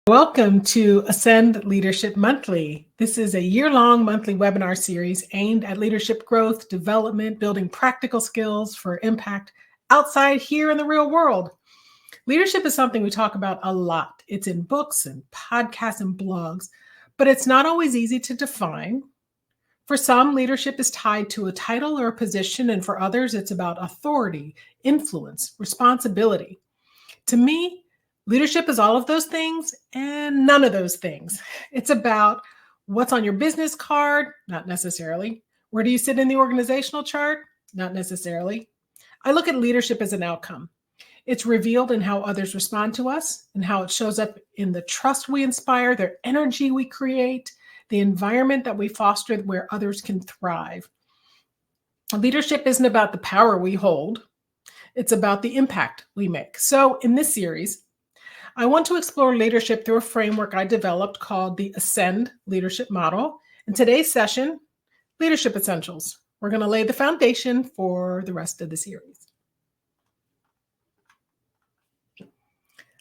Welcome to Ascend Leadership Monthly. This is a year-long monthly webinar series aimed at leadership growth, development, building practical skills for impact outside here in the real world. Leadership is something we talk about a lot. It's in books and podcasts and blogs, but it's not always easy to define. For some, leadership is tied to a title or a position, and for others, it's about authority, influence, responsibility. To me, leadership is all of those things and none of those things. It's about what's on your business card, not necessarily. Where do you sit in the organizational chart? Not necessarily. I look at leadership as an outcome. It's revealed in how others respond to us and how it shows up in the trust we inspire, the energy we create, the environment that we foster where others can thrive. Leadership isn't about the power we hold. It's about the impact we make. So in this series, I want to explore leadership through a framework I developed called the Ascend Leadership Model. In today's session, Leadership Essentials. We're going to lay the foundation for the rest of the series.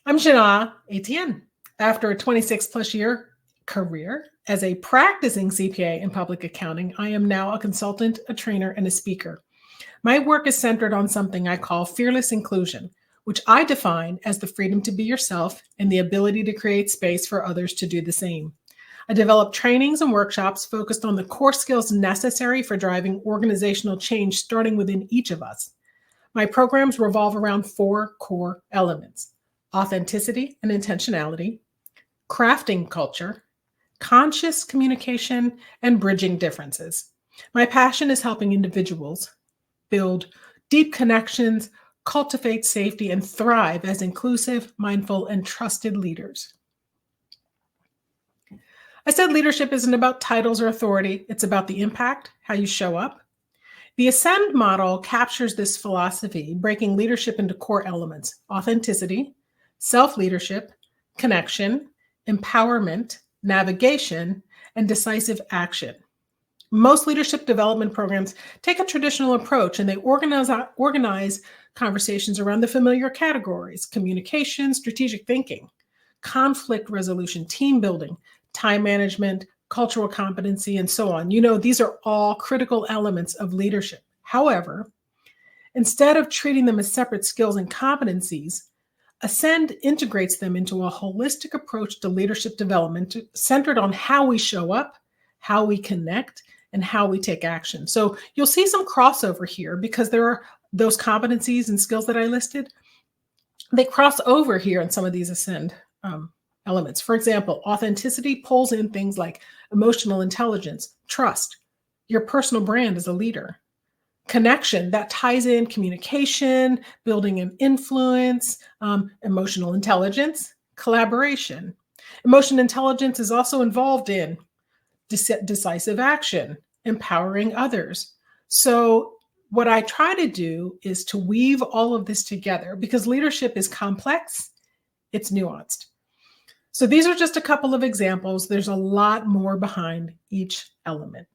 I'm Jina Etienne. After a 26 plus year career as a practicing CPA in public accounting, I am now a consultant, a trainer, and a speaker. My work is centered on something I call fearless inclusion, which I define as the freedom to be yourself and the ability to create space for others to do the same. I develop trainings and workshops focused on the core skills necessary for driving organizational change starting within each of us. My programs revolve around 4 core elements: authenticity and intentionality, crafting culture, conscious communication, and bridging differences. My passion is helping individuals build deep connections, cultivate safety, and thrive as inclusive, mindful, and trusted leaders. I said leadership isn't about titles or authority. It's about the impact, how you show up. The Ascend model captures this philosophy, breaking leadership into core elements: authenticity, self-leadership, connection, empowerment, navigation, and decisive action. Most leadership development programs take a traditional approach and they organize conversations around the familiar categories: communication, strategic thinking, conflict resolution, team building, time management, cultural competency, and so on. These are all critical elements of leadership. However, instead of treating them as separate skills and competencies, Ascend integrates them into a holistic approach to leadership development centered on how we show up, how we connect, and how we take action. So you'll see some crossover here because there are those competencies and skills that I listed. They cross over here in some of these Ascend elements. For example, authenticity pulls in things like emotional intelligence, trust, your personal brand as a leader. Connection, that ties in communication, building an influence, emotional intelligence, collaboration. Emotional intelligence is also involved in decisive action, empowering others. So what I try to do is to weave all of this together because leadership is complex, it's nuanced. So these are just a couple of examples. There's a lot more behind each element.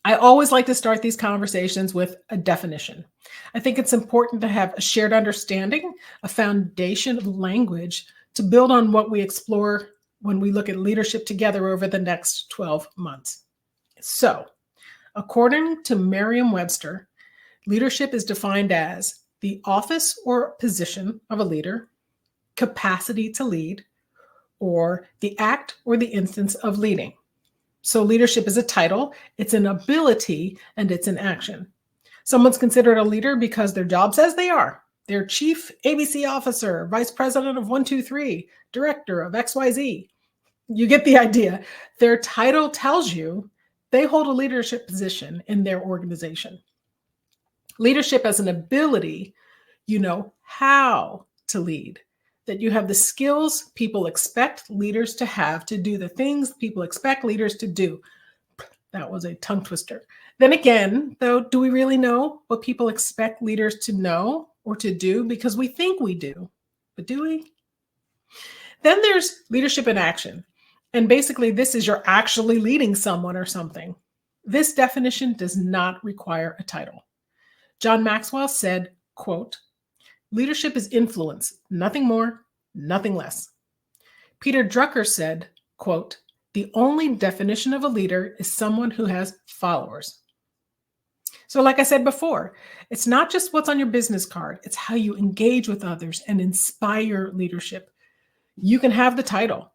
I always like to start these conversations with a definition. I think it's important to have a shared understanding, a foundation of language to build on what we explore when we look at leadership together over the next 12 months. So, according to Merriam-Webster, leadership is defined as the office or position of a leader, capacity to lead, or the act or the instance of leading. So leadership is a title, it's an ability, and it's an action. Someone's considered a leader because their job says they are. They're chief ABC officer, vice president of 123, director of XYZ. You get the idea. Their title tells you they hold a leadership position in their organization. Leadership as an ability, you know how to lead, that you have the skills people expect leaders to have to do the things people expect leaders to do. That was a tongue twister. Then again, though, do we really know what people expect leaders to know or to do? Because we think we do, but do we? Then there's leadership in action. And basically, this is you're actually leading someone or something. This definition does not require a title. John Maxwell said, quote, "Leadership is influence, nothing more, nothing less." Peter Drucker said, quote, "The only definition of a leader is someone who has followers." So, like I said before, it's not just what's on your business card, it's how you engage with others and inspire leadership. You can have the title,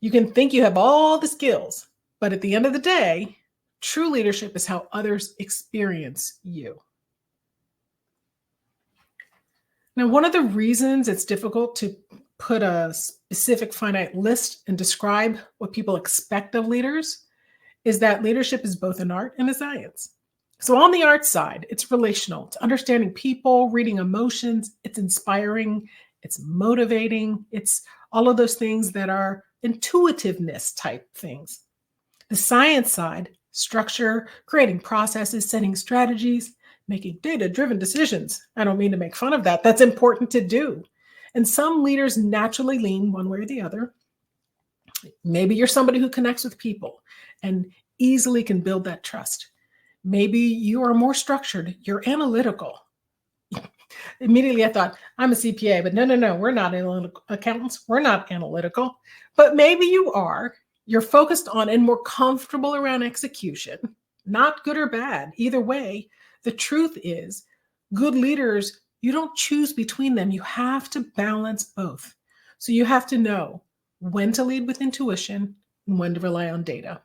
you can think you have all the skills, but at the end of the day, true leadership is how others experience you. Now, one of the reasons it's difficult to put a specific finite list and describe what people expect of leaders is that leadership is both an art and a science. So, on the art side, it's relational, it's understanding people, reading emotions, it's inspiring, it's motivating, it's all of those things that are intuitiveness type things. The science side, structure, creating processes, setting strategies, making data driven decisions. I don't mean to make fun of that. That's important to do. And some leaders naturally lean one way or the other. Maybe you're somebody who connects with people and easily can build that trust. Maybe you are more structured, you're analytical. Immediately I thought, I'm a CPA, but no, we're not analytical accountants. We're not analytical. But maybe you are. You're focused on and more comfortable around execution, not good or bad. Either way, the truth is, good leaders, you don't choose between them. You have to balance both. So you have to know when to lead with intuition and when to rely on data,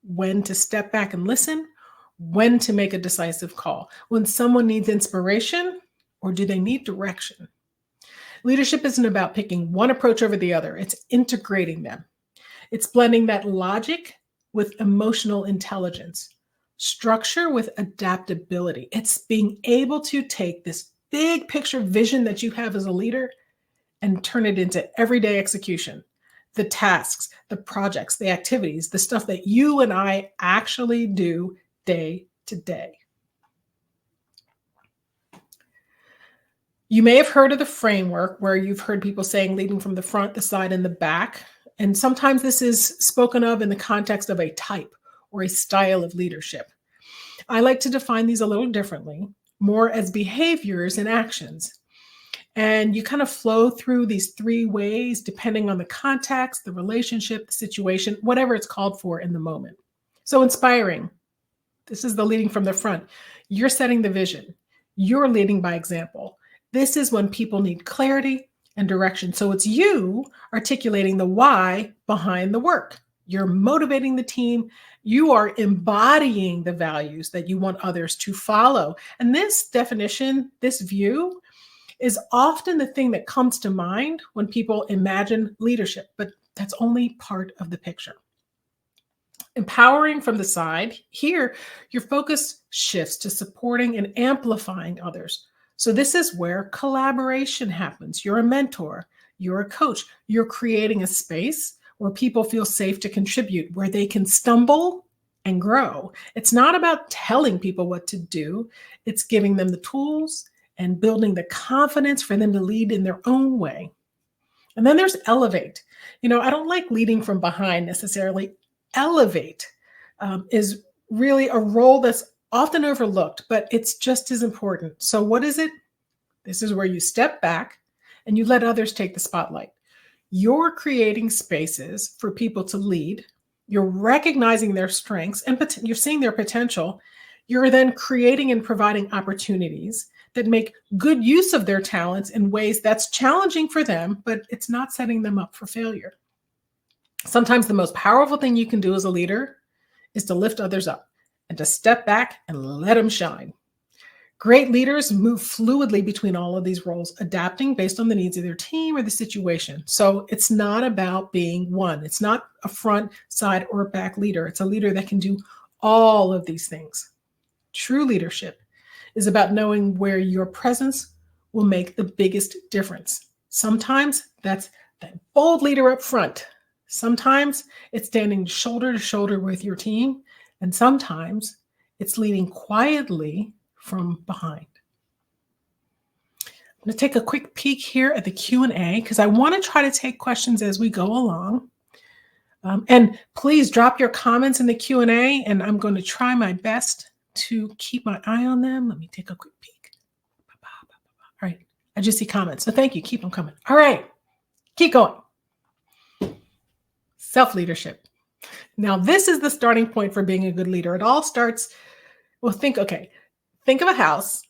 when to step back and listen, when to make a decisive call, when someone needs inspiration, or do they need direction? Leadership isn't about picking one approach over the other. It's integrating them. It's blending that logic with emotional intelligence, structure with adaptability. It's being able to take this big picture vision that you have as a leader and turn it into everyday execution. The tasks, the projects, the activities, the stuff that you and I actually do day to day. You may have heard of the framework where you've heard people saying leading from the front, the side, and the back. And sometimes this is spoken of in the context of a type or a style of leadership. I like to define these a little differently, more as behaviors and actions. And you kind of flow through these three ways depending on the context, the relationship, the situation, whatever it's called for in the moment. So, inspiring. This is the leading from the front. You're setting the vision. You're leading by example. This is when people need clarity and direction. So it's you articulating the why behind the work. You're motivating the team. You are embodying the values that you want others to follow. And this definition, this view, is often the thing that comes to mind when people imagine leadership, but that's only part of the picture. Empowering from the side, here, your focus shifts to supporting and amplifying others. So this is where collaboration happens. You're a mentor, you're a coach, you're creating a space where people feel safe to contribute, where they can stumble and grow. It's not about telling people what to do, it's giving them the tools and building the confidence for them to lead in their own way. And then there's elevate. I don't like leading from behind necessarily. Elevate is really a role that's often overlooked, but it's just as important. So, what is it? This is where you step back and you let others take the spotlight. You're creating spaces for people to lead. You're recognizing their strengths and you're seeing their potential. You're then creating and providing opportunities that make good use of their talents in ways that's challenging for them, but it's not setting them up for failure. Sometimes the most powerful thing you can do as a leader is to lift others up and to step back and let them shine. Great leaders move fluidly between all of these roles, adapting based on the needs of their team or the situation. So it's not about being one. It's not a front, side, or back leader. It's a leader that can do all of these things. True leadership is about knowing where your presence will make the biggest difference. Sometimes that's that bold leader up front. Sometimes it's standing shoulder to shoulder with your team. And sometimes it's leading quietly from behind. I'm going to take a quick peek here at the Q&A because I want to try to take questions as we go along. And please drop your comments in the Q&A, and I'm going to try my best to keep my eye on them. Let me take a quick peek. All right. I just see comments. So thank you. Keep them coming. All right. Keep going. Self-leadership. Now, this is the starting point for being a good leader. It all starts, well, think of a house.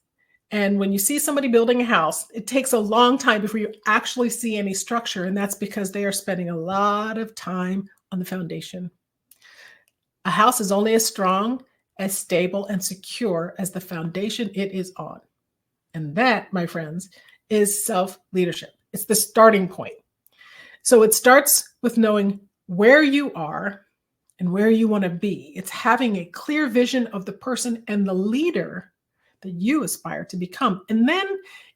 And when you see somebody building a house, it takes a long time before you actually see any structure. And that's because they are spending a lot of time on the foundation. A house is only as strong, as stable, and secure as the foundation it is on. And that, my friends, is self-leadership. It's the starting point. So it starts with knowing where you are and where you want to be. It's having a clear vision of the person and the leader that you aspire to become, and then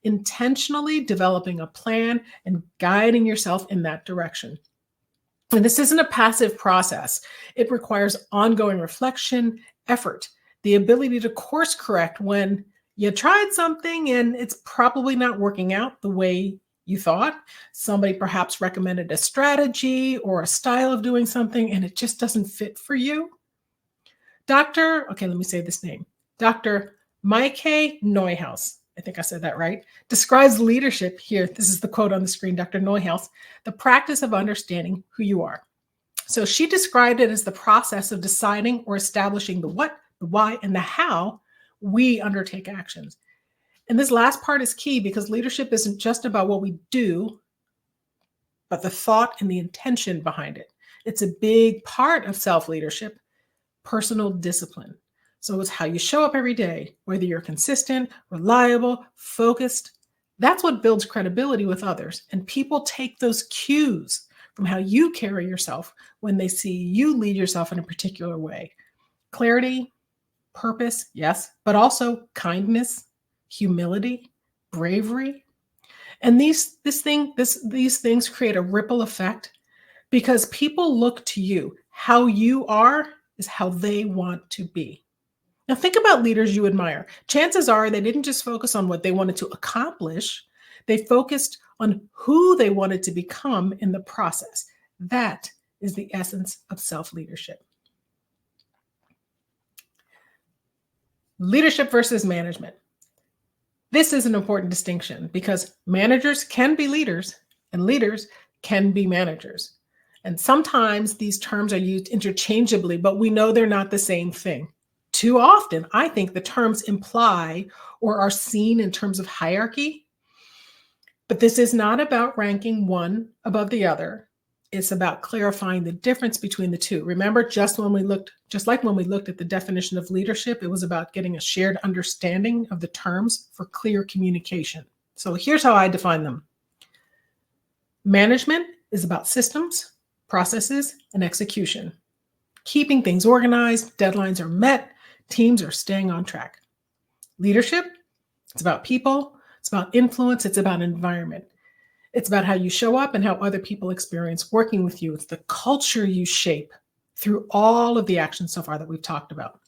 intentionally developing a plan and guiding yourself in that direction. And this isn't a passive process. It requires ongoing reflection, effort, the ability to course correct when you tried something and it's probably not working out the way you thought. Somebody perhaps recommended a strategy or a style of doing something and it just doesn't fit for you. Let me say this name. Dr. Maike Neuhaus, I think I said that right, describes leadership here. This is the quote on the screen, Dr. Neuhaus, the practice of understanding who you are. So she described it as the process of deciding or establishing the what, the why, and the how we undertake actions. And this last part is key because leadership isn't just about what we do, but the thought and the intention behind it. It's a big part of self-leadership, personal discipline. So it's how you show up every day, whether you're consistent, reliable, focused. That's what builds credibility with others. And people take those cues from how you carry yourself when they see you lead yourself in a particular way. Clarity, purpose, yes, but also kindness, humility, bravery. And these things create a ripple effect because people look to you. How you are is how they want to be. Now, think about leaders you admire. Chances are they didn't just focus on what they wanted to accomplish, they focused on who they wanted to become in the process. That is the essence of self-leadership. Leadership versus management. This is an important distinction because managers can be leaders and leaders can be managers. And sometimes these terms are used interchangeably, but we know they're not the same thing. Too often, I think the terms imply or are seen in terms of hierarchy, but this is not about ranking one above the other. It's about clarifying the difference between the two. Remember, just like when we looked at the definition of leadership, it was about getting a shared understanding of the terms for clear communication. So here's how I define them. Management is about systems, processes, and execution. Keeping things organized, deadlines are met, teams are staying on track. Leadership, it's about people, it's about influence, it's about environment. It's about how you show up and how other people experience working with you. It's the culture you shape through all of the actions so far that we've talked about.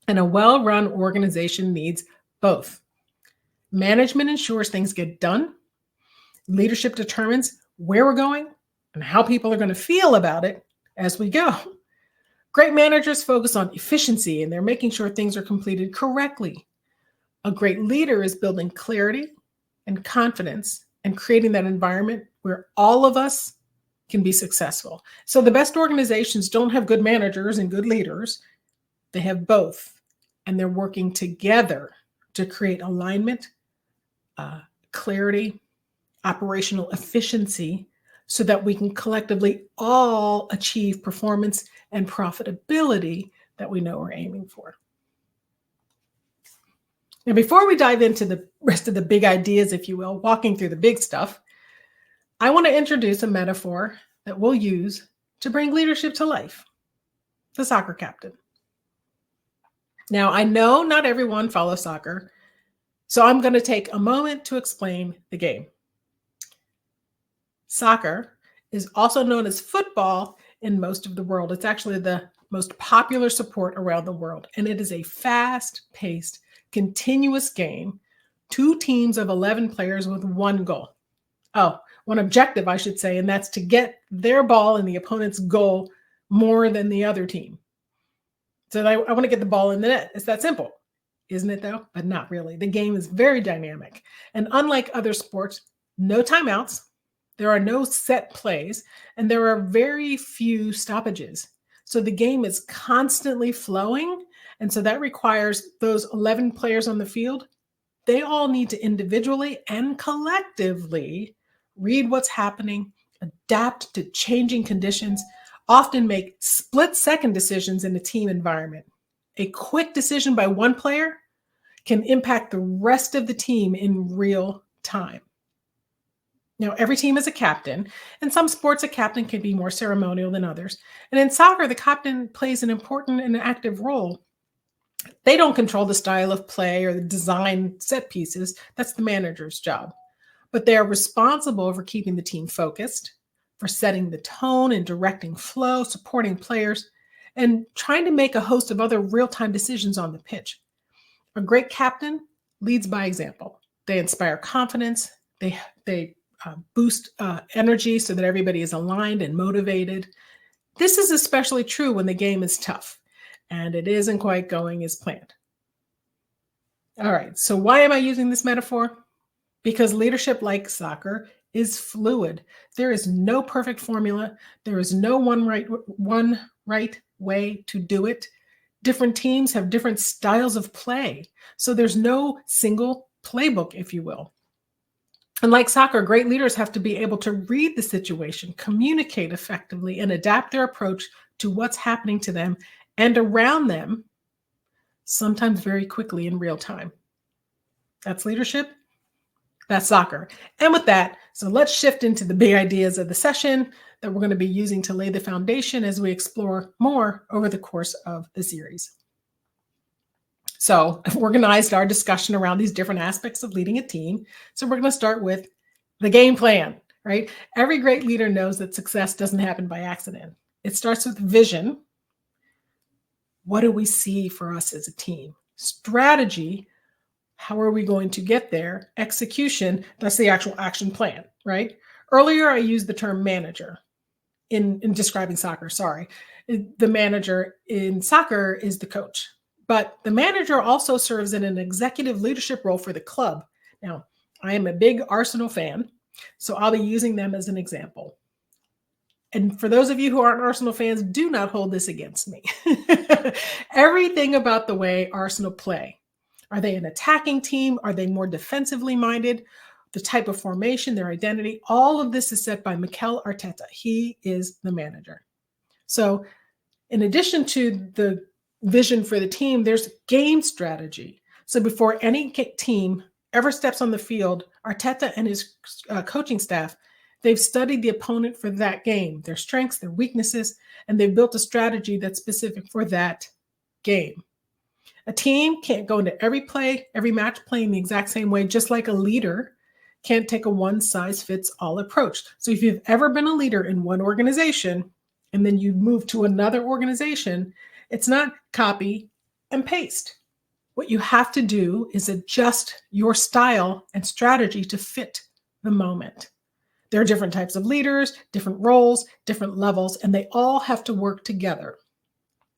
And a well-run organization needs both. Management ensures things get done. Leadership determines where we're going and how people are going to feel about it as we go. Great managers focus on efficiency and they're making sure things are completed correctly. A great leader is building clarity and confidence and creating that environment where all of us can be successful. So the best organizations don't have good managers and good leaders. They have both, and they're working together to create alignment, clarity, operational efficiency, so that we can collectively all achieve performance and profitability that we know we're aiming for. Now, before we dive into the rest of the big ideas, if you will, walking through the big stuff, I want to introduce a metaphor that we'll use to bring leadership to life: the soccer captain. Now, I know not everyone follows soccer, so I'm going to take a moment to explain the game. Soccer is also known as football in most of the world. It's actually the most popular sport around the world, and it is a fast-paced, continuous game, 2 teams of 11 players with one goal. One objective, I should say, and that's to get their ball in the opponent's goal more than the other team. So I want to get the ball in the net. It's that simple, isn't it though? But not really. The game is very dynamic. And unlike other sports, no timeouts, There are no set plays, and there are very few stoppages. So the game is constantly flowing. And so that requires those 11 players on the field. They all need to individually and collectively read what's happening, adapt to changing conditions, often make split-second decisions in a team environment. A quick decision by one player can impact the rest of the team in real time. Now, every team has a captain. In some sports, a captain can be more ceremonial than others. And in soccer, the captain plays an important and active role. They don't control the style of play or the design set pieces. That's the manager's job. But they are responsible for keeping the team focused, for setting the tone and directing flow, supporting players, and trying to make a host of other real-time decisions on the pitch. A great captain leads by example. They inspire confidence. They boost energy so that everybody is aligned and motivated. This is especially true when the game is tough and it isn't quite going as planned. All right, so why am I using this metaphor? Because leadership, like soccer, is fluid. There is no perfect formula. There is no one right way to do it. Different teams have different styles of play. So there's no single playbook, if you will. And like soccer, great leaders have to be able to read the situation, communicate effectively, and adapt their approach to what's happening to them and around them, sometimes very quickly in real time. That's leadership. That's soccer. And with that, so let's shift into the big ideas of the session that we're going to be using to lay the foundation as we explore more over the course of the series. So I've organized our discussion around these different aspects of leading a team. So we're going to start with the game plan, right? Every great leader knows that success doesn't happen by accident. It starts with vision. What do we see for us as a team? Strategy. How are we going to get there? Execution. That's the actual action plan, right? Earlier, I used the term manager in describing soccer. Sorry. The manager in soccer is the coach. But the manager also serves in an executive leadership role for the club. Now, I am a big Arsenal fan, so I'll be using them as an example. And for those of you who aren't Arsenal fans, do not hold this against me. Everything about the way Arsenal play. Are they an attacking team? Are they more defensively minded? The type of formation, their identity, all of this is set by Mikel Arteta. He is the manager. So in addition to the vision for the team, there's game strategy. So before any team ever steps on the field, Arteta and his coaching staff, they've studied the opponent for that game, their strengths, their weaknesses, and they've built a strategy that's specific for that game. A team can't go into every match playing the exact same way, just like a leader can't take a one-size-fits-all approach. So if you've ever been a leader in one organization and then you move to another organization, it's not copy and paste. What you have to do is adjust your style and strategy to fit the moment. There are different types of leaders, different roles, different levels, and they all have to work together.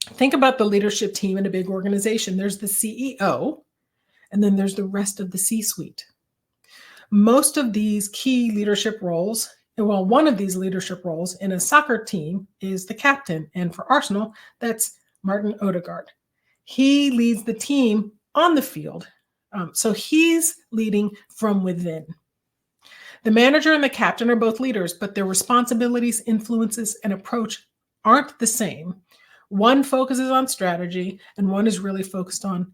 Think about the leadership team in a big organization. There's the CEO, and then there's the rest of the C-suite. Most of these key leadership roles, well, one of these leadership roles in a soccer team is the captain. And for Arsenal, that's Martin Odegaard. He leads the team on the field. So he's leading from within. The manager and the captain are both leaders, but their responsibilities, influences, and approach aren't the same. One focuses on strategy and one is really focused on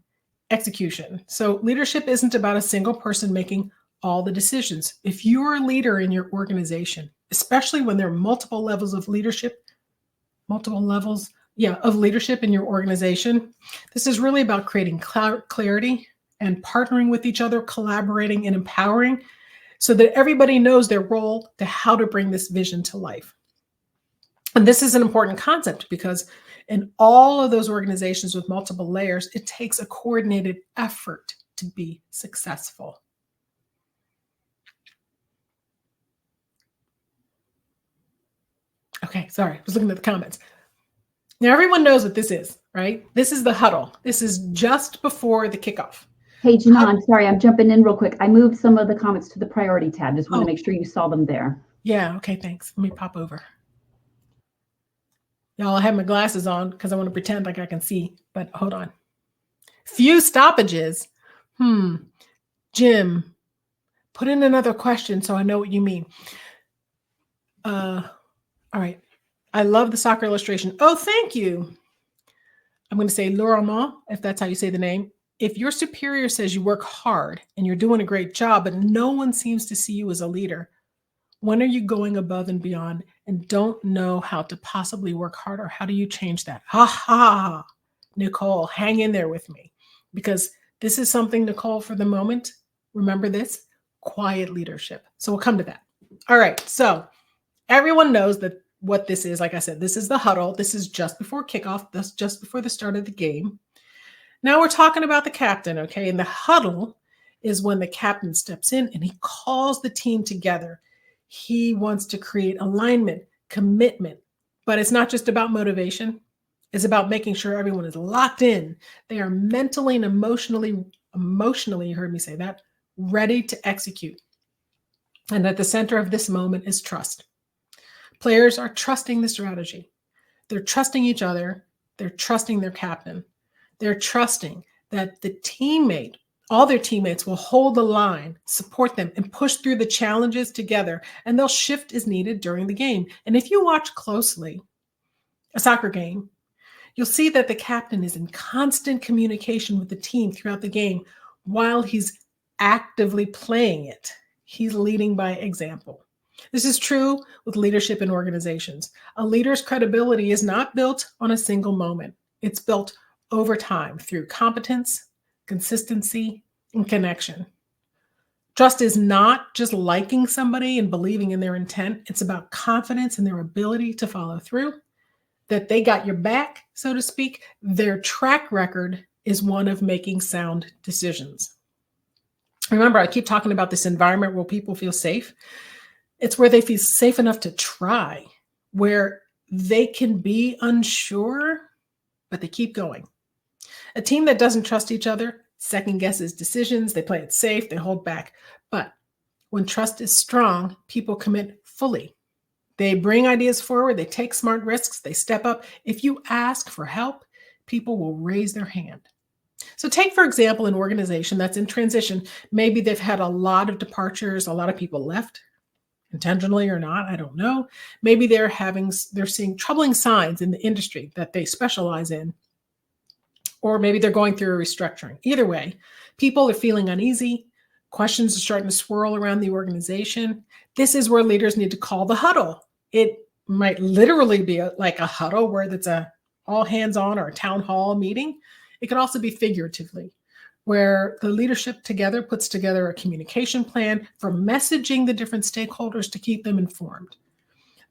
execution. So leadership isn't about a single person making all the decisions. If you're a leader in your organization, especially when there are multiple levels of leadership in your organization, this is really about creating clarity and partnering with each other, collaborating and empowering so that everybody knows their role to how to bring this vision to life. And this is an important concept because in all of those organizations with multiple layers, it takes a coordinated effort to be successful. Okay, sorry, I was looking at the comments. Now, everyone knows what this is, right? This is the huddle. This is just before the kickoff. Hey, Jina, I'm sorry, I'm jumping in real quick. I moved some of the comments to the priority tab. Just want to make sure you saw them there. Yeah, okay, thanks. Let me pop over. Y'all, I have my glasses on because I want to pretend like I can see, but hold on. Few stoppages. Jim, put in another question so I know what you mean. All right. I love the soccer illustration. Oh, thank you. I'm going to say Laurent, if that's how you say the name. If your superior says you work hard and you're doing a great job, but no one seems to see you as a leader, when are you going above and beyond and don't know how to possibly work harder? How do you change that? Ha ha. Nicole, hang in there with me because this is something, Nicole, for the moment. Remember this quiet leadership. So we'll come to that. All right. So everyone knows that what this is. Like I said, this is the huddle. This is just before kickoff. That's just before the start of the game. Now we're talking about the captain, okay? And the huddle is when the captain steps in and he calls the team together. He wants to create alignment, commitment, but it's not just about motivation. It's about making sure everyone is locked in. They are mentally and emotionally, you heard me say that, ready to execute. And at the center of this moment is trust. Players are trusting the strategy. They're trusting each other. They're trusting their captain. They're trusting that all their teammates will hold the line, support them, and push through the challenges together, and they'll shift as needed during the game. And if you watch closely a soccer game, you'll see that the captain is in constant communication with the team throughout the game while he's actively playing it. He's leading by example. This is true with leadership in organizations. A leader's credibility is not built on a single moment. It's built over time through competence, consistency, and connection. Trust is not just liking somebody and believing in their intent. It's about confidence in their ability to follow through, that they got your back, so to speak. Their track record is one of making sound decisions. Remember, I keep talking about this environment where people feel safe. It's where they feel safe enough to try, where they can be unsure, but they keep going. A team that doesn't trust each other second guesses decisions, they play it safe, they hold back. But when trust is strong, people commit fully. They bring ideas forward, they take smart risks, they step up. If you ask for help, people will raise their hand. So take, for example, an organization that's in transition. Maybe they've had a lot of departures, a lot of people left, intentionally or not, I don't know. Maybe they're seeing troubling signs in the industry that they specialize in, or maybe they're going through a restructuring. Either way, people are feeling uneasy. Questions are starting to swirl around the organization. This is where leaders need to call the huddle. It might literally be like a huddle where it's a all hands on or a town hall meeting. It could also be figuratively, where the leadership together puts together a communication plan for messaging the different stakeholders to keep them informed.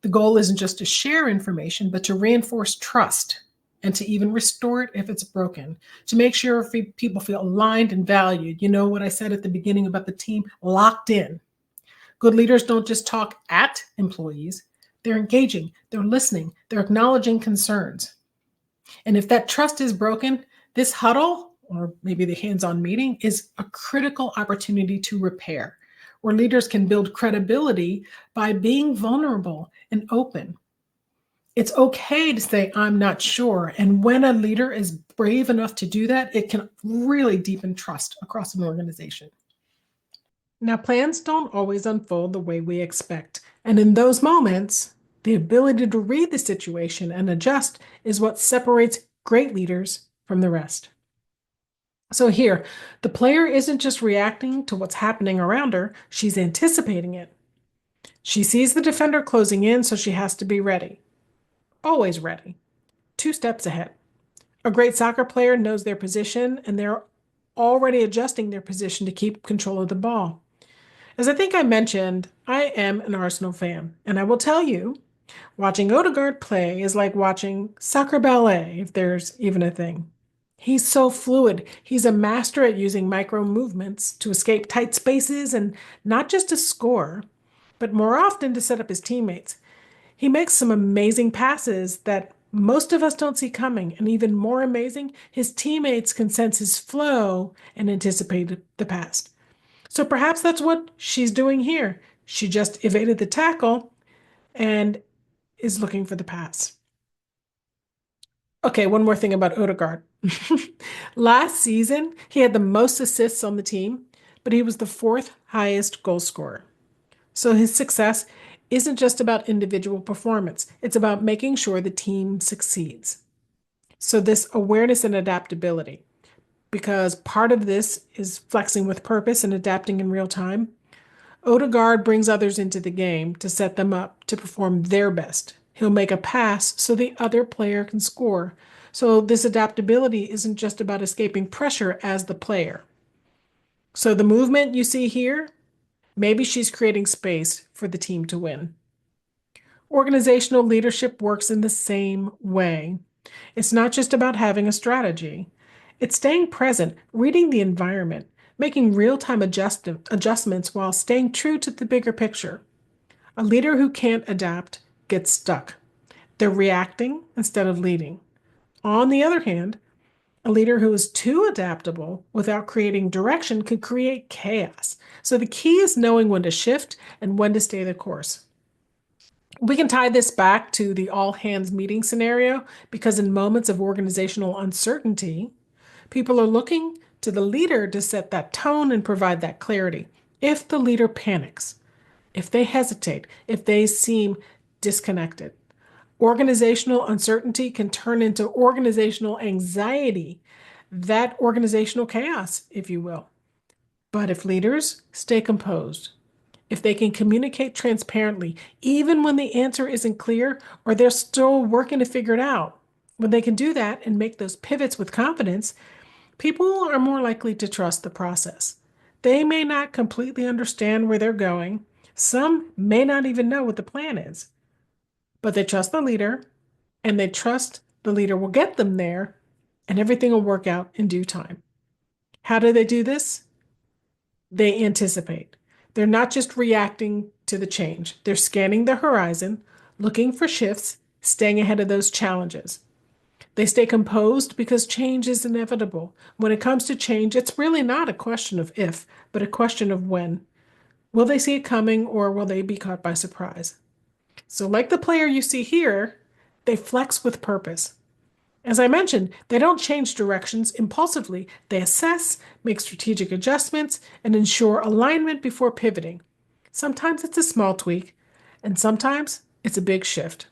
The goal isn't just to share information, but to reinforce trust and to even restore it if it's broken, to make sure people feel aligned and valued. You know what I said at the beginning about the team locked in. Good leaders don't just talk at employees, they're engaging, they're listening, they're acknowledging concerns. And if that trust is broken, this huddle, or maybe the hands-on meeting, is a critical opportunity to repair, where leaders can build credibility by being vulnerable and open. It's okay to say, I'm not sure. And when a leader is brave enough to do that, it can really deepen trust across an organization. Now, plans don't always unfold the way we expect. And in those moments, the ability to read the situation and adjust is what separates great leaders from the rest. So here, the player isn't just reacting to what's happening around her, she's anticipating it. She sees the defender closing in, so she has to be ready. Always ready. 2 steps ahead. A great soccer player knows their position, and they're already adjusting their position to keep control of the ball. As I think I mentioned, I am an Arsenal fan, and I will tell you, watching Odegaard play is like watching soccer ballet, if there's even a thing. He's so fluid. He's a master at using micro movements to escape tight spaces and not just to score, but more often to set up his teammates. He makes some amazing passes that most of us don't see coming. And even more amazing, his teammates can sense his flow and anticipate the pass. So perhaps that's what she's doing here, She just evaded the tackle and is looking for the pass. Okay, one more thing about Odegaard. Last season, he had the most assists on the team, but he was the fourth highest goal scorer. So his success isn't just about individual performance, it's about making sure the team succeeds. So, this awareness and adaptability, because part of this is flexing with purpose and adapting in real time. Odegaard brings others into the game to set them up to perform their best. He'll make a pass so the other player can score. So, this adaptability isn't just about escaping pressure as the player. So, the movement you see here, maybe she's creating space for the team to win. Organizational leadership works in the same way. It's not just about having a strategy, it's staying present, reading the environment, making real time adjustments while staying true to the bigger picture. A leader who can't adapt gets stuck. They're reacting instead of leading. On the other hand, a leader who is too adaptable without creating direction could create chaos. So the key is knowing when to shift and when to stay the course. We can tie this back to the all hands meeting scenario because in moments of organizational uncertainty, people are looking to the leader to set that tone and provide that clarity. If the leader panics, if they hesitate, if they seem disconnected, organizational uncertainty can turn into organizational anxiety, that organizational chaos, if you will. But if leaders stay composed, if they can communicate transparently, even when the answer isn't clear or they're still working to figure it out, when they can do that and make those pivots with confidence, people are more likely to trust the process. They may not completely understand where they're going. Some may not even know what the plan is, but they trust the leader and they trust the leader will get them there and everything will work out in due time. How do they do this? They anticipate. They're not just reacting to the change, they're scanning the horizon, looking for shifts, staying ahead of those challenges. They stay composed because change is inevitable. When it comes to change, it's really not a question of if, but a question of when. Will they see it coming or will they be caught by surprise? So, like the player you see here, they flex with purpose. As I mentioned, they don't change directions impulsively. They assess, make strategic adjustments, and ensure alignment before pivoting. Sometimes it's a small tweak, and sometimes it's a big shift.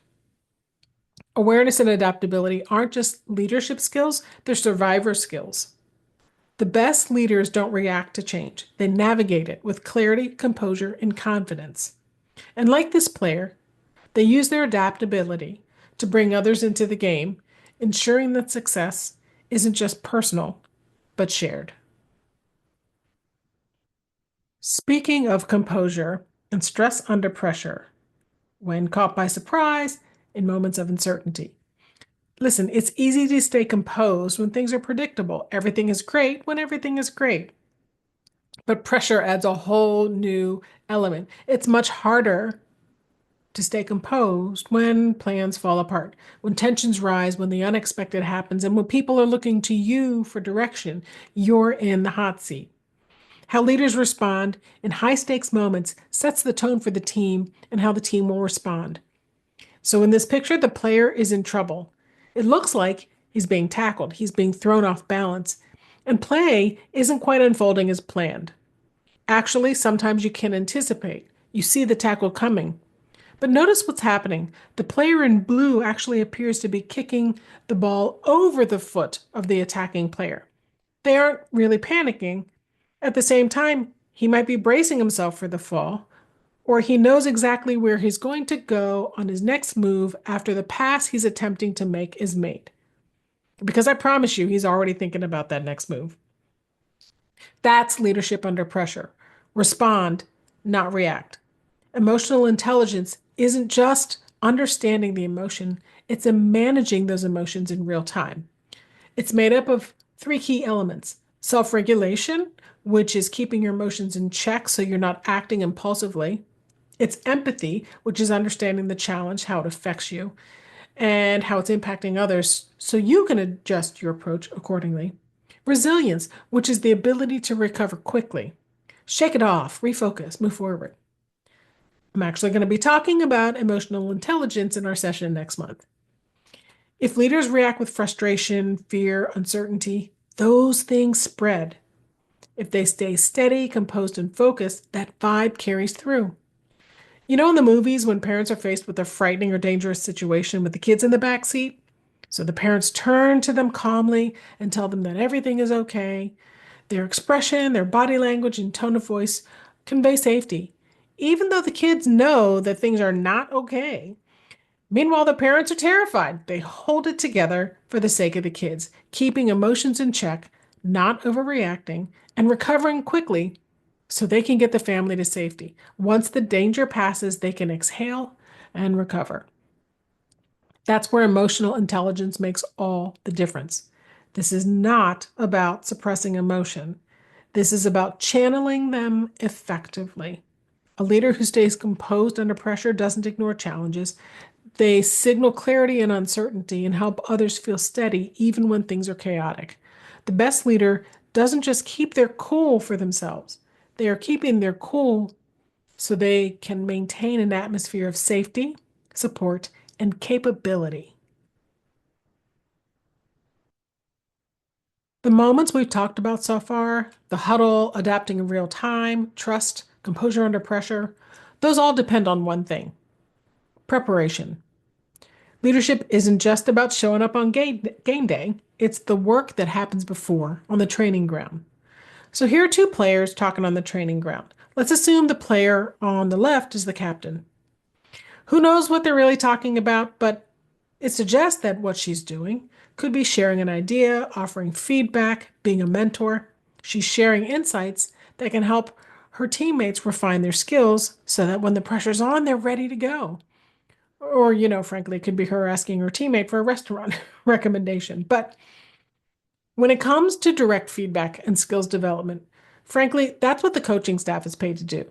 Awareness and adaptability aren't just leadership skills, they're survivor skills. The best leaders don't react to change, they navigate it with clarity, composure, and confidence. And like this player, they use their adaptability to bring others into the game, ensuring that success isn't just personal, but shared. Speaking of composure and stress under pressure, when caught by surprise, in moments of uncertainty. Listen, it's easy to stay composed when things are predictable. Everything is great when everything is great. But pressure adds a whole new element. It's much harder to stay composed when plans fall apart, when tensions rise, when the unexpected happens, and when people are looking to you for direction. You're in the hot seat. How leaders respond in high stakes moments sets the tone for the team and how the team will respond. So in this picture, the player is in trouble. It looks like he's being tackled, he's being thrown off balance, and play isn't quite unfolding as planned. Actually, sometimes you can anticipate. You see the tackle coming. But notice what's happening. The player in blue actually appears to be kicking the ball over the foot of the attacking player. They aren't really panicking. At the same time, he might be bracing himself for the fall, or he knows exactly where he's going to go on his next move after the pass he's attempting to make is made. Because I promise you, he's already thinking about that next move. That's leadership under pressure. Respond, not react. Emotional intelligence isn't just understanding the emotion, it's in managing those emotions in real time. It's made up of three key elements: self regulation, which is keeping your emotions in check so you're not acting impulsively. It's empathy, which is understanding the challenge, how it affects you, and how it's impacting others so you can adjust your approach accordingly. Resilience, which is the ability to recover quickly, shake it off, refocus, move forward. I'm actually going to be talking about emotional intelligence in our session next month. If leaders react with frustration, fear, uncertainty, those things spread. If they stay steady, composed, and focused, that vibe carries through. You know, in the movies, when parents are faced with a frightening or dangerous situation with the kids in the back seat, so the parents turn to them calmly and tell them that everything is okay. Their expression, their body language, and tone of voice convey safety, even though the kids know that things are not okay. Meanwhile, the parents are terrified. They hold it together for the sake of the kids, keeping emotions in check, not overreacting, and recovering quickly so they can get the family to safety. Once the danger passes, they can exhale and recover. That's where emotional intelligence makes all the difference. This is not about suppressing emotion. This is about channeling them effectively. A leader who stays composed under pressure doesn't ignore challenges. They signal clarity and uncertainty and help others feel steady even when things are chaotic. The best leader doesn't just keep their cool for themselves, they are keeping their cool so they can maintain an atmosphere of safety, support, and capability. The moments we've talked about so far, the huddle, adapting in real time, trust, composure under pressure, those all depend on one thing: preparation. Leadership isn't just about showing up on game day, it's the work that happens before on the training ground. So here are two players talking on the training ground. Let's assume the player on the left is the captain. Who knows what they're really talking about, but it suggests that what she's doing could be sharing an idea, offering feedback, being a mentor. She's sharing insights that can help her teammates refine their skills so that when the pressure's on, they're ready to go. Or, frankly, it could be her asking her teammate for a restaurant recommendation. But when it comes to direct feedback and skills development, frankly, that's what the coaching staff is paid to do: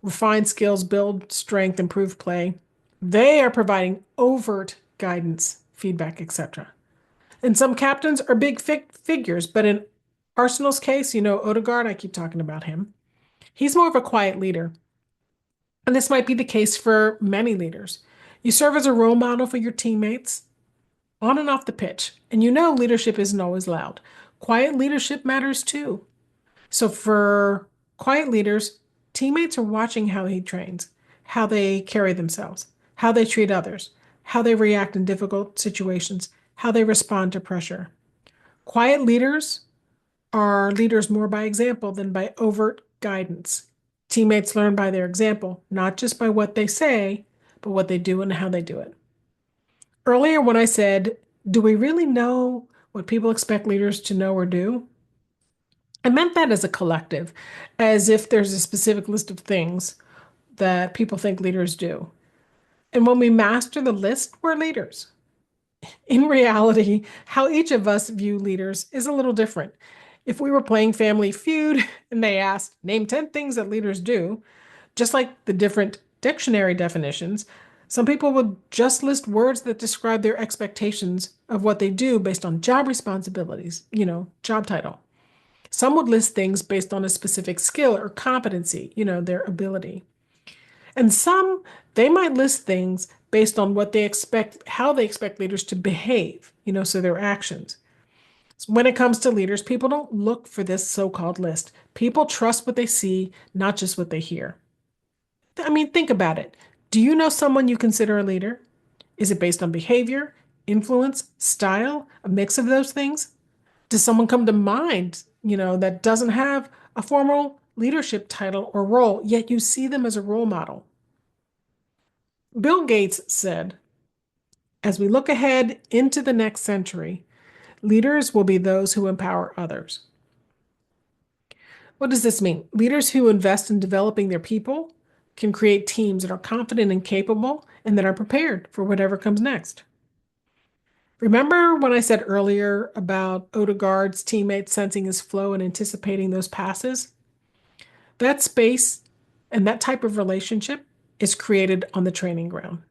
refine skills, build strength, improve play. They are providing overt guidance, feedback, etc. And some captains are big figures, but in Arsenal's case, Odegaard, I keep talking about him. He's more of a quiet leader. And this might be the case for many leaders. You serve as a role model for your teammates on and off the pitch. And leadership isn't always loud. Quiet leadership matters too. So for quiet leaders, teammates are watching how he trains, how they carry themselves, how they treat others, how they react in difficult situations, how they respond to pressure. Quiet leaders are leaders more by example than by overt guidance. Teammates learn by their example, not just by what they say, but what they do and how they do it. Earlier, when I said, do we really know what people expect leaders to know or do? I meant that as a collective, as if there's a specific list of things that people think leaders do. And when we master the list, we're leaders. In reality, how each of us view leaders is a little different. If we were playing Family Feud and they asked, name 10 things that leaders do, just like the different dictionary definitions, some people would just list words that describe their expectations of what they do based on job responsibilities, job title. Some would list things based on a specific skill or competency, their ability. And some, they might list things based on what they expect, how they expect leaders to behave, so their actions. So when it comes to leaders, people don't look for this so-called list. People trust what they see, not just what they hear. I mean, think about it. Do you know someone you consider a leader? Is it based on behavior, influence, style, a mix of those things? Does someone come to mind, that doesn't have a formal leadership title or role, yet you see them as a role model? Bill Gates said, as we look ahead into the next century, leaders will be those who empower others. What does this mean? Leaders who invest in developing their people can create teams that are confident and capable and that are prepared for whatever comes next. Remember when I said earlier about Odegaard's teammates sensing his flow and anticipating those passes? That space and that type of relationship is created on the training ground.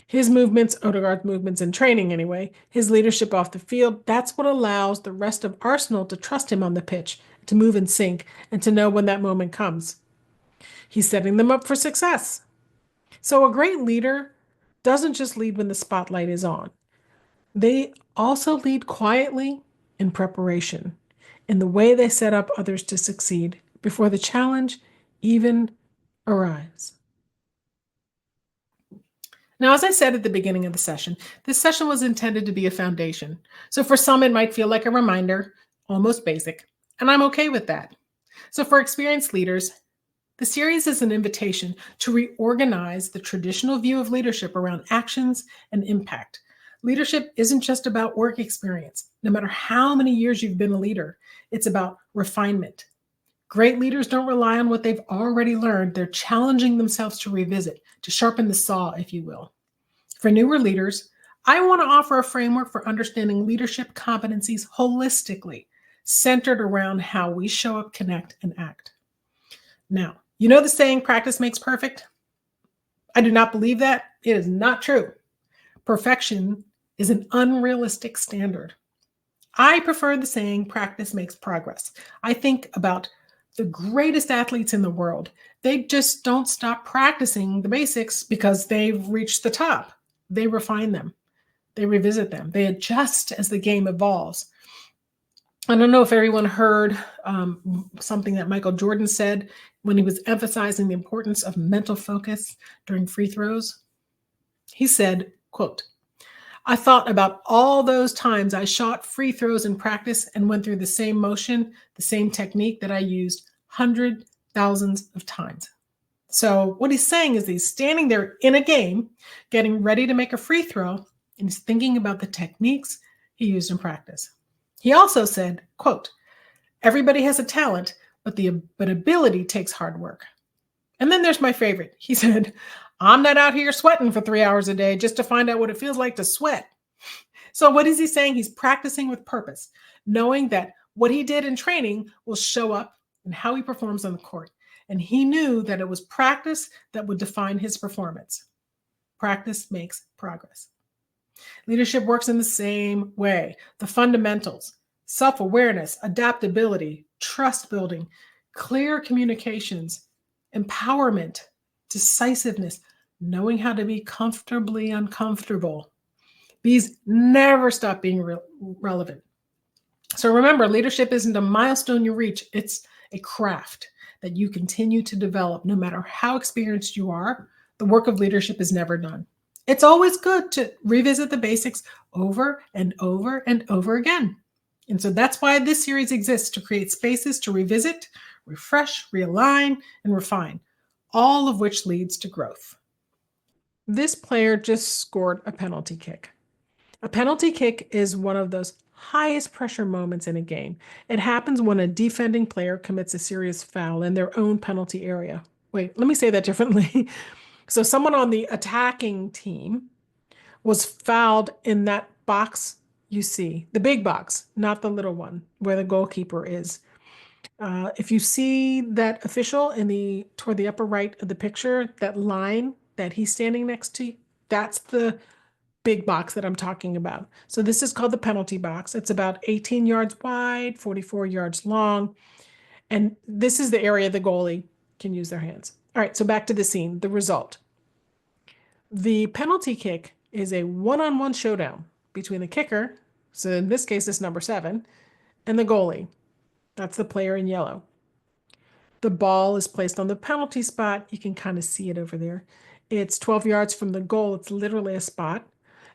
His movements, Odegaard's movements in training anyway, his leadership off the field, that's what allows the rest of Arsenal to trust him on the pitch, to move in sync, and to know when that moment comes. He's setting them up for success. So a great leader doesn't just lead when the spotlight is on. They also lead quietly in preparation, in the way they set up others to succeed before the challenge even arrives. Now, as I said at the beginning of the session, this session was intended to be a foundation. So for some, it might feel like a reminder, almost basic, and I'm okay with that. So for experienced leaders, the series is an invitation to reorganize the traditional view of leadership around actions and impact. Leadership isn't just about work experience, no matter how many years you've been a leader, it's about refinement. Great leaders don't rely on what they've already learned, they're challenging themselves to revisit, to sharpen the saw, if you will. For newer leaders, I want to offer a framework for understanding leadership competencies holistically, centered around how we show up, connect, and act. Now, you know the saying, practice makes perfect? I do not believe that. It is not true. Perfection is an unrealistic standard. I prefer the saying, practice makes progress. I think about the greatest athletes in the world. They just don't stop practicing the basics because they've reached the top. They refine them, they revisit them, they adjust as the game evolves. I don't know if everyone heard something that Michael Jordan said when he was emphasizing the importance of mental focus during free throws. He said, quote, I thought about all those times I shot free throws in practice and went through the same motion, the same technique that I used hundreds, thousands of times. So what he's saying is he's standing there in a game, getting ready to make a free throw, and he's thinking about the techniques he used in practice. He also said, quote, everybody has a talent, but ability takes hard work. And then there's my favorite. He said, I'm not out here sweating for 3 hours a day just to find out what it feels like to sweat. So what is he saying? He's practicing with purpose, knowing that what he did in training will show up in how he performs on the court. And he knew that it was practice that would define his performance. Practice makes progress. Leadership works in the same way. The fundamentals, self-awareness, adaptability, trust building, clear communications, empowerment, decisiveness, knowing how to be comfortably uncomfortable. These never stop being relevant. So remember, leadership isn't a milestone you reach, it's a craft that you continue to develop no matter how experienced you are. The work of leadership is never done. It's always good to revisit the basics over and over and over again. And so that's why this series exists, to create spaces to revisit, refresh, realign, and refine, all of which leads to growth. This player just scored a penalty kick. A penalty kick is one of those highest pressure moments in a game. It happens when a defending player commits a serious foul in their own penalty area. Wait, let me say that differently. So someone on the attacking team was fouled in that box you see, the big box, not the little one where the goalkeeper is. If you see that official toward the upper right of the picture, that line that he's standing next to, that's the big box that I'm talking about. So this is called the penalty box. It's about 18 yards wide, 44 yards long. And this is the area the goalie can use their hands. All right, so back to the scene, the result. The penalty kick is a one-on-one showdown between the kicker, so in this case, it's number 7, and the goalie. That's the player in yellow. The ball is placed on the penalty spot. You can kind of see it over there. It's 12 yards from the goal. It's literally a spot.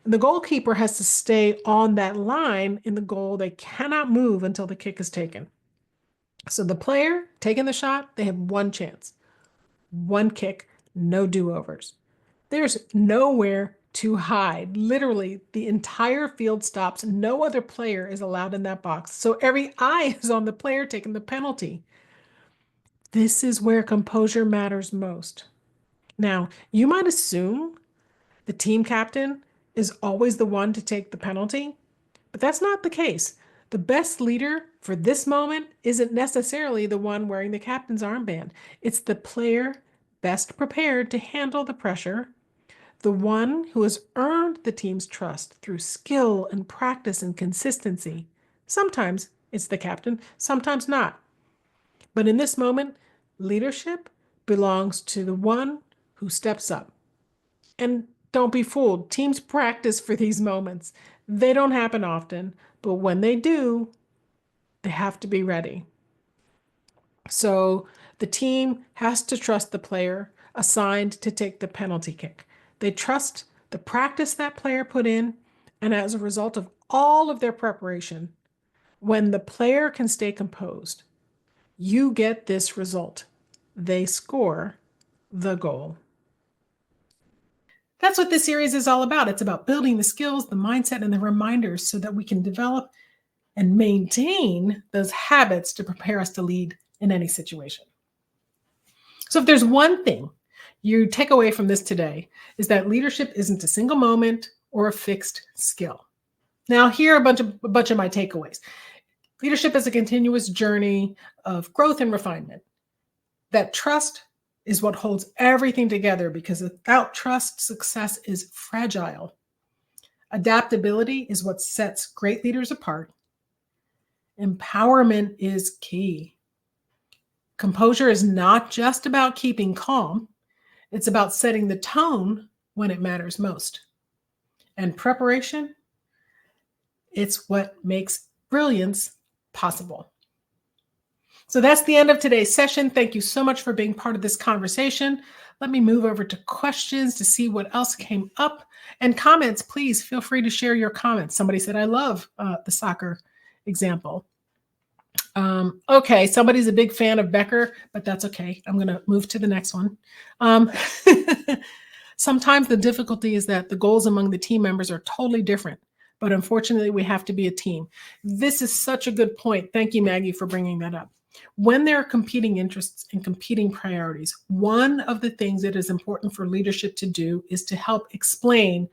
And the goalkeeper has to stay on that line in the goal. They cannot move until the kick is taken. So the player taking the shot, they have one chance, one kick, no do-overs. There's nowhere to hide. Literally, the entire field stops. No other player is allowed in that box. So every eye is on the player taking the penalty. This is where composure matters most. Now, you might assume the team captain is always the one to take the penalty, but that's not the case. The best leader for this moment isn't necessarily the one wearing the captain's armband. It's the player best prepared to handle the pressure, the one who has earned the team's trust through skill and practice and consistency. Sometimes it's the captain, sometimes not. But in this moment, leadership belongs to the one who steps up, And don't be fooled. Teams practice for these moments. They don't happen often, but when they do, they have to be ready. So the team has to trust the player assigned to take the penalty kick. They trust the practice that player put in, and as a result of all of their preparation, when the player can stay composed, you get this result. They score the goal. That's what this series is all about. It's about building the skills, the mindset, and the reminders so that we can develop and maintain those habits to prepare us to lead in any situation. So if there's one thing you take away from this today, is that leadership isn't a single moment or a fixed skill. Now, here are a bunch of my takeaways. Leadership is a continuous journey of growth and refinement. That trust is what holds everything together, because without trust, success is fragile. Adaptability is what sets great leaders apart. Empowerment is key. Composure is not just about keeping calm. It's about setting the tone when it matters most. And preparation, it's what makes brilliance possible. So that's the end of today's session. Thank you so much for being part of this conversation. Let me move over to questions to see what else came up. And comments, please feel free to share your comments. Somebody said, I love the soccer example. Okay, somebody's a big fan of Becker, but that's okay. I'm going to move to the next one. Sometimes the difficulty is that the goals among the team members are totally different, but unfortunately, we have to be a team. This is such a good point. Thank you, Maggie, for bringing that up. When there are competing interests and competing priorities, one of the things that is important for leadership to do is to help explain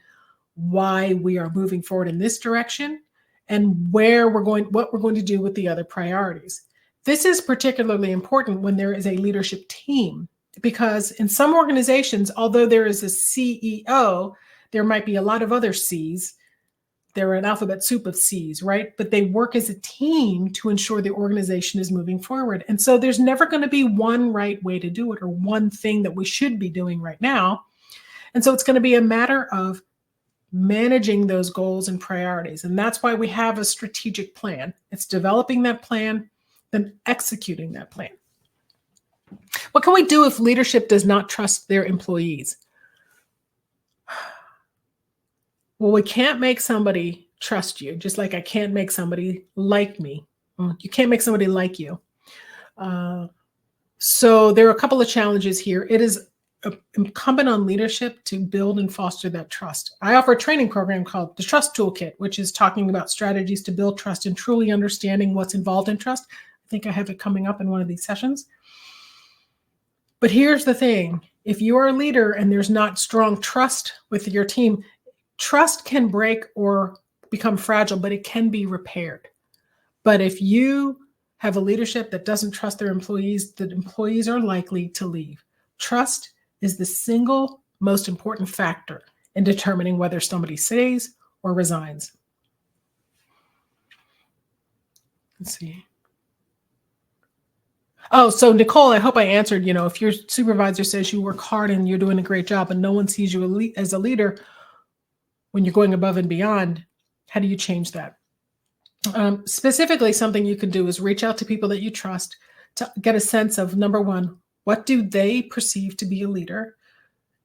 why we are moving forward in this direction and what we're going to do with the other priorities. This is particularly important when there is a leadership team, because in some organizations, although there is a CEO, there might be a lot of other C's. They're an alphabet soup of C's, right? But they work as a team to ensure the organization is moving forward. And so there's never going to be one right way to do it or one thing that we should be doing right now. And so it's going to be a matter of managing those goals and priorities. And that's why we have a strategic plan. It's developing that plan, then executing that plan. What can we do if leadership does not trust their employees? Well, we can't make somebody trust you, just like I can't make somebody like me. You can't make somebody like you. So there are a couple of challenges here. It is incumbent on leadership to build and foster that trust. I offer a training program called the Trust Toolkit, which is talking about strategies to build trust and truly understanding what's involved in trust. I think I have it coming up in one of these sessions. But here's the thing. If you are a leader and there's not strong trust with your team, trust can break or become fragile, but it can be repaired. But if you have a leadership that doesn't trust their employees, the employees are likely to leave. Trust is the single most important factor in determining whether somebody stays or resigns. Let's see. Oh, so Nicole, I hope I answered, if your supervisor says you work hard and you're doing a great job and no one sees you as a leader when you're going above and beyond, how do you change that? Specifically, something you can do is reach out to people that you trust to get a sense of, number one, what do they perceive to be a leader?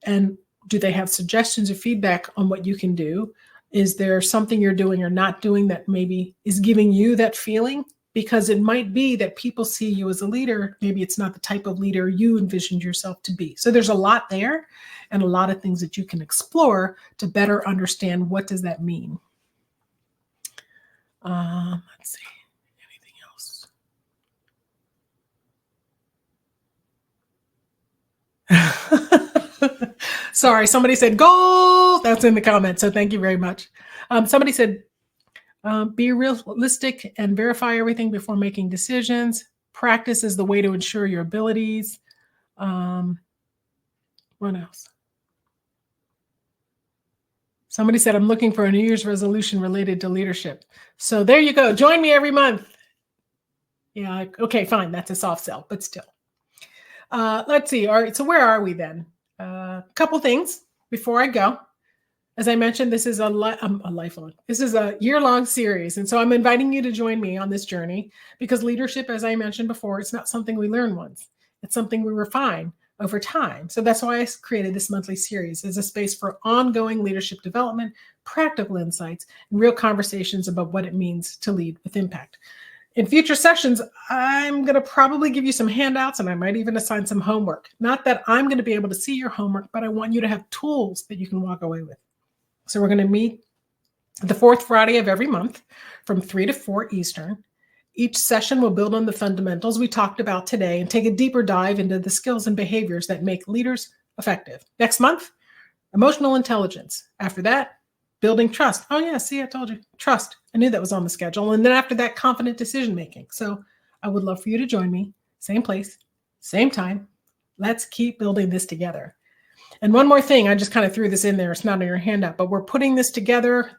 And do they have suggestions or feedback on what you can do? Is there something you're doing or not doing that maybe is giving you that feeling? Because it might be that people see you as a leader. Maybe it's not the type of leader you envisioned yourself to be. So there's a lot there and a lot of things that you can explore to better understand what does that mean. Let's see. Anything else? Sorry, somebody said goal. That's in the comments. So thank you very much. Somebody said, be realistic and verify everything before making decisions. Practice is the way to ensure your abilities. What else? Somebody said, I'm looking for a New Year's resolution related to leadership. So there you go. Join me every month. Yeah. Okay, fine. That's a soft sell, but still. Let's see. All right. So where are we then? A couple things. before I go, as I mentioned, this is a lifelong, this is a year-long series. And so I'm inviting you to join me on this journey because leadership, as I mentioned before, it's not something we learn once. It's something we refine over time. So that's why I created this monthly series as a space for ongoing leadership development, practical insights, and real conversations about what it means to lead with impact. In future sessions, I'm going to probably give you some handouts and I might even assign some homework. Not that I'm going to be able to see your homework, but I want you to have tools that you can walk away with. So we're going to meet the fourth Friday of every month from 3 to 4 Eastern. Each session will build on the fundamentals we talked about today and take a deeper dive into the skills and behaviors that make leaders effective. Next month, emotional intelligence. After that, building trust. Oh yeah, see, I told you, trust. I knew that was on the schedule. And then after that, confident decision-making. So I would love for you to join me. Same place, same time. Let's keep building this together. And one more thing, I just kind of threw this in there. It's not in your handout, but we're putting this together,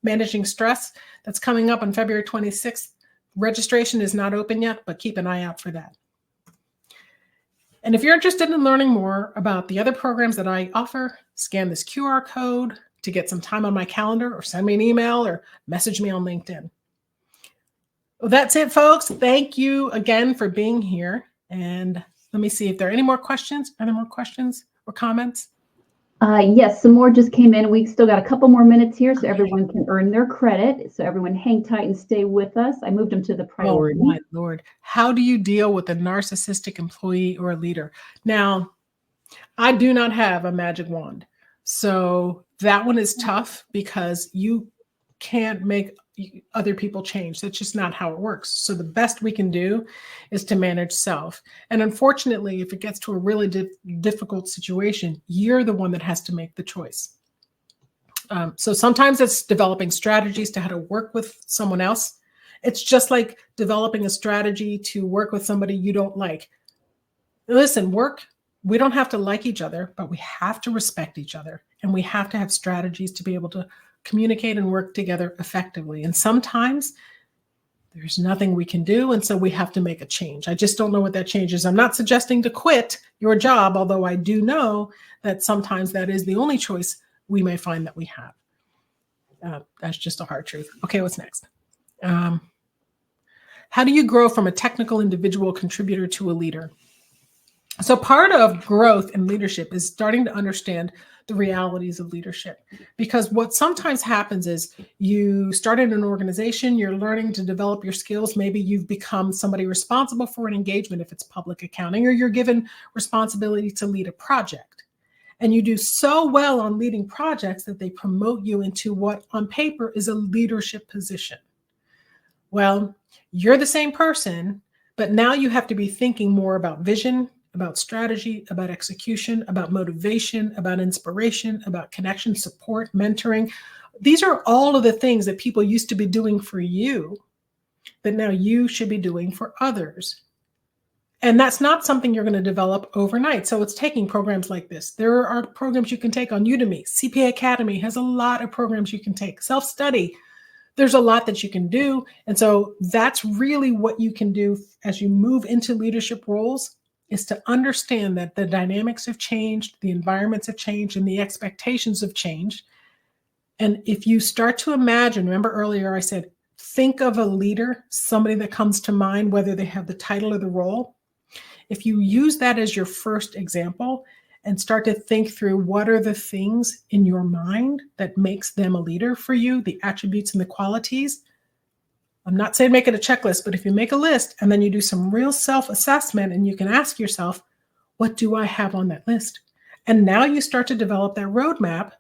Managing Stress, that's coming up on February 26th. Registration is not open yet, but keep an eye out for that. And if you're interested in learning more about the other programs that I offer, scan this QR code to get some time on my calendar or send me an email or message me on LinkedIn. Well, that's it, folks. Thank you again for being here. And let me see if there are any more questions. Any more questions or comments? Yes, some more just came in. We still got a couple more minutes here so everyone can earn their credit. So everyone hang tight and stay with us. I moved them to the priority. Oh my Lord. How do you deal with a narcissistic employee or a leader? Now, I do not have a magic wand. So that one is tough because you can't make other people change. That's just not how it works. So the best we can do is to manage self. And unfortunately, if it gets to a really difficult situation, you're the one that has to make the choice. So sometimes it's developing strategies to how to work with someone else. It's just like developing a strategy to work with somebody you don't like. Listen, we don't have to like each other, but we have to respect each other. And we have to have strategies to be able to communicate and work together effectively. And sometimes there's nothing we can do. And so we have to make a change. I just don't know what that change is. I'm not suggesting to quit your job, although I do know that sometimes that is the only choice we may find that we have. That's just a hard truth. Okay, what's next? How do you grow from a technical individual contributor to a leader? So part of growth in leadership is starting to understand the realities of leadership, because what sometimes happens is you start in an organization, you're learning to develop your skills. Maybe you've become somebody responsible for an engagement if it's public accounting, or you're given responsibility to lead a project. And you do so well on leading projects that they promote you into what on paper is a leadership position. Well, you're the same person, but now you have to be thinking more about vision, about strategy, about execution, about motivation, about inspiration, about connection, support, mentoring. These are all of the things that people used to be doing for you that now you should be doing for others. And that's not something you're going to develop overnight. So it's taking programs like this. There are programs you can take on Udemy. CPA Academy has a lot of programs you can take. Self-study. There's a lot that you can do. And so that's really what you can do as you move into leadership roles, is to understand that the dynamics have changed, the environments have changed, and the expectations have changed. And if you start to imagine, remember earlier I said, think of a leader, somebody that comes to mind, whether they have the title or the role. If you use that as your first example and start to think through what are the things in your mind that makes them a leader for you, the attributes and the qualities. I'm not saying make it a checklist, but if you make a list and then you do some real self-assessment and you can ask yourself, what do I have on that list? And now you start to develop that roadmap.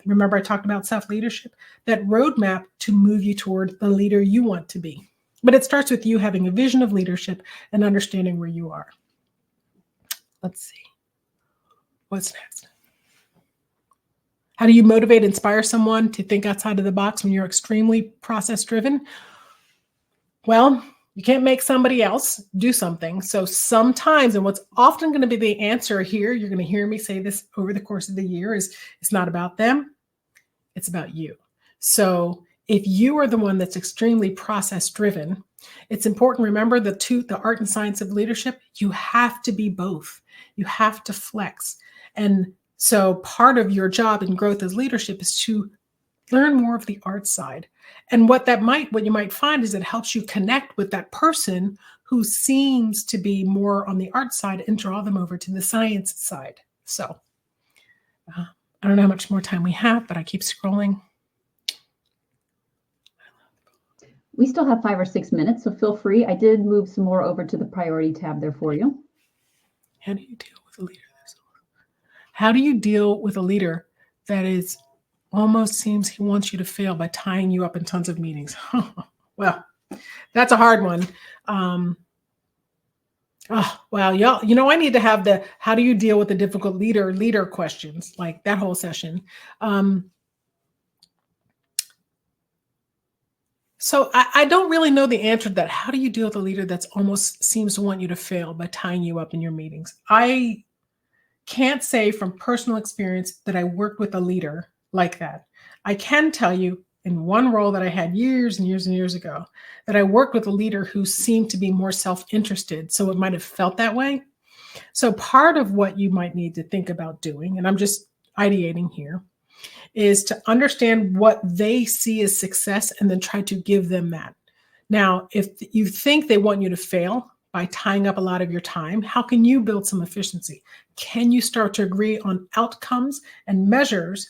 Remember I talked about self-leadership, that roadmap to move you toward the leader you want to be. But it starts with you having a vision of leadership and understanding where you are. Let's see. What's next? How do you motivate, inspire someone to think outside of the box when you're extremely process-driven? Well, you can't make somebody else do something. So sometimes, and what's often going to be the answer here, you're going to hear me say this over the course of the year, is it's not about them, it's about you. So if you are the one that's extremely process-driven, it's important, remember the art and science of leadership, you have to be both. You have to flex. And So part of your job and growth as leadership is to learn more of the art side. And what you might find is it helps you connect with that person who seems to be more on the art side and draw them over to the science side. So I don't know how much more time we have, but I keep scrolling. We still have 5 or 6 minutes, so feel free. I did move some more over to the priority tab there for you. How do you deal with a leader? How do you deal with a leader that is almost seems he wants you to fail by tying you up in tons of meetings? Well, that's a hard one. Oh, wow, y'all, I need to have the how do you deal with the difficult leader questions, like that whole session. So I don't really know the answer to that. How do you deal with a leader that's almost seems to want you to fail by tying you up in your meetings? I can't say from personal experience that I worked with a leader like that. I can tell you in one role that I had years and years and years ago that I worked with a leader who seemed to be more self-interested. So it might have felt that way. So part of what you might need to think about doing, and I'm just ideating here, is to understand what they see as success and then try to give them that. Now, if you think they want you to fail by tying up a lot of your time, how can you build some efficiency? Can you start to agree on outcomes and measures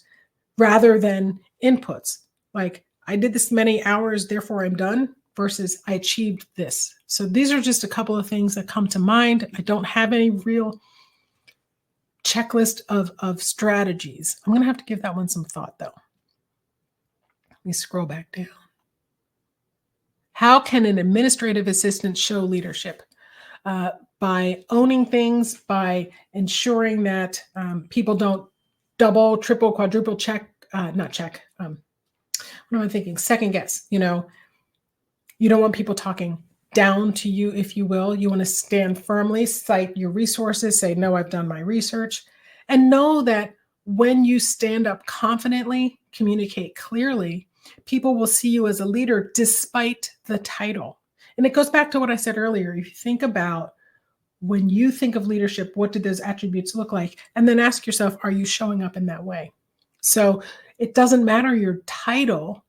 rather than inputs? Like, I did this many hours, therefore I'm done, versus I achieved this. So these are just a couple of things that come to mind. I don't have any real checklist of strategies. I'm going to have to give that one some thought, though. Let me scroll back down. How can an administrative assistant show leadership? By owning things, by ensuring that people don't double, triple, quadruple check, not check. What am I thinking? Second guess. You don't want people talking down to you, if you will. You want to stand firmly, cite your resources, say, no, I've done my research, and know that when you stand up confidently, communicate clearly, people will see you as a leader despite the title. And it goes back to what I said earlier. If you think about when you think of leadership, what do those attributes look like? And then ask yourself, are you showing up in that way? So it doesn't matter your title.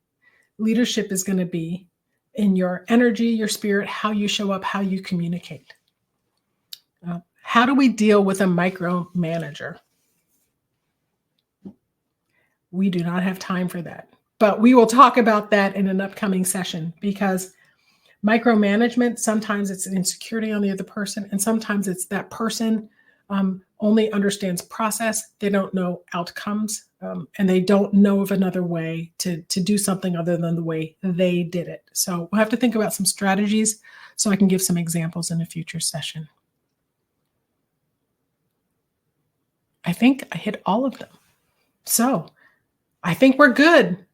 Leadership is going to be in your energy, your spirit, how you show up, how you communicate. How do we deal with a micromanager? We do not have time for that, but we will talk about that in an upcoming session, because micromanagement, sometimes it's an insecurity on the other person, and sometimes it's that person only understands process. They don't know outcomes, and they don't know of another way to do something other than the way they did it. So we'll have to think about some strategies so I can give some examples in a future session. I think I hit all of them. So I think we're good.